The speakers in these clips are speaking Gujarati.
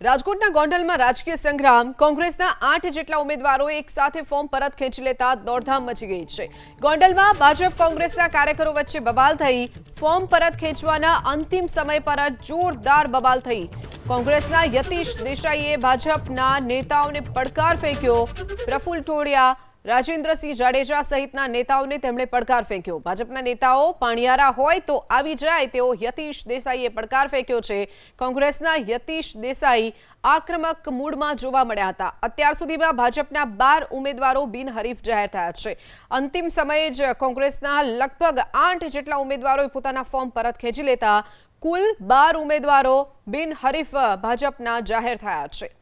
રાજકોટના ગોંડલમાં રાજકીય સંગ્રામ કોંગ્રેસના 8 જેટલા ઉમેદવારોએ એક સાથે ફોર્મ પરત ખેંચી લેતા દોડધામ મચી ગઈ છે। ગોંડલમાં ભાજપ કોંગ્રેસના કાર્યકરો વચ્ચે બબાલ થઈ। ફોર્મ પરત ખેંચવાના અંતિમ સમય પર જ જોરદાર બબાલ થઈ। કોંગ્રેસના યતીશ દેસાઈએ ભાજપના નેતાઓને પડકાર ફેંક્યો। પ્રફુલ્લ ટોડિયા, રાજેન્દ્રસિંહ જાડેજા સહિતના નેતાઓને તેમણે પડકાર ફેંક્યો। ભાજપના નેતાઓ પાણીયારા હોય તો આવી જાય તેવો યતીશ દેસાઈએ પડકાર ફેંક્યો છે। કોંગ્રેસના યતીશ દેસાઈ આક્રમક મૂડમાં જોવા મળ્યા હતા। અત્યાર સુધીમાં ભાજપના 12 ઉમેદવારો બિનહરીફ જાહેર થયા છે। અંતિમ સમયે જ કોંગ્રેસના લગભગ 8 જેટલા ઉમેદવારોએ પોતાના ફોર્મ પરત ખેંચી લેતા કુલ 12 ઉમેદવારો બિનહરીફ ભાજપના જાહેર થયા છે।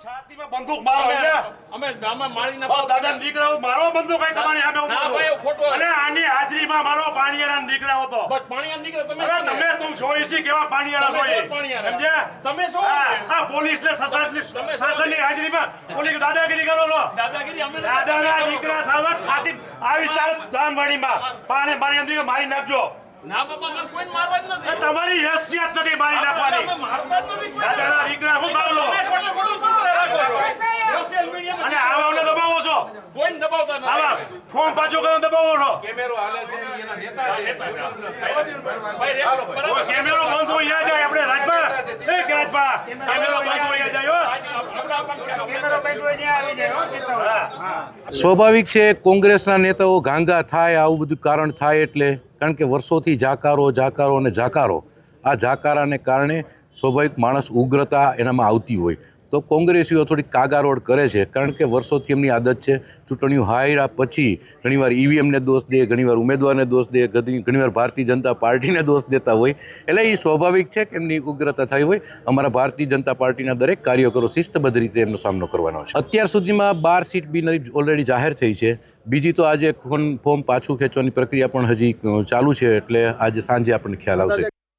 छाती में बंदूक मारो है અમે ગામમાં મારી ના दादा દીકરાઓ મારો બંદૂક કઈ તમારી સામે ઉભો ના ભાઈ ખોટો અને આની હાજરીમાં મારો પાણીયારા દીકરાઓ તો બસ પાણીયા દીકરા તમે અરે તમે તું જોઈ છે કેવા પાણીયારા જોઈ સમજ્યા તમે શું આ પોલીસ ને શાસનની હાજરીમાં પોલીસ દાદાગીરી કરો લો દાદાગીરી અમે દાદાના દીકરા સાલો છાતી આવી ચાલ દાનવાડીમાં પાણી દીકરા મારી નાખજો ના બાપા મને કોઈ મારવા જ નથી તમારી હેસિયત નથી મારી નાખવાની અમે મારતા જ નથી કોઈ દાદાના દીકરા હું કરો લો સોશિયલ મીડિયા અને આવાને દબાવો છો કોઈ દબાવતા નથી આવા ફોન પાછો કરો દબાવો છો કેમેરો હાલે છે એના નેતા છે ભાઈ ઓ કેમેરો બંધ હોય જાય આપણે રાજભા એ રાજભા કેમેરો બંધ હોય જાય સ્વાભાવિક છે કોંગ્રેસના નેતાઓ ગાંગા થાય આવું બધું કારણ થાય એટલે કારણ કે વર્ષોથી જાકારો અને જાકારો આ જાકારાને કારણે સ્વાભાવિક માણસ ઉગ્રતા એનામાં આવતી હોય તો કોંગ્રેસીઓ થોડીક કાગારોડ કરે છે કારણ કે વર્ષોથી એમની આદત છે ચૂંટણીઓ હાર્યા પછી ઘણીવાર ઈવીએમને દોષ દે, ઘણીવાર ઉમેદવારને દોષ દે, ઘણીવાર ભારતીય જનતા પાર્ટીને દોષ દેતા હોય એટલે એ સ્વાભાવિક છે કે એમની ઉગ્રતા થઈ હોય। અમારા ભારતીય જનતા પાર્ટીના દરેક કાર્યકરો શિસ્તબદ્ધ રીતે એમનો સામનો કરવાનો છે। અત્યાર સુધીમાં 12 સીટ બિનહરીફ ઓલરેડી જાહેર થઈ છે। બીજી તો આજે ફોર્મ પાછું ખેંચવાની પ્રક્રિયા પણ હજી ચાલુ છે એટલે આજે સાંજે આપણને ખ્યાલ આવશે।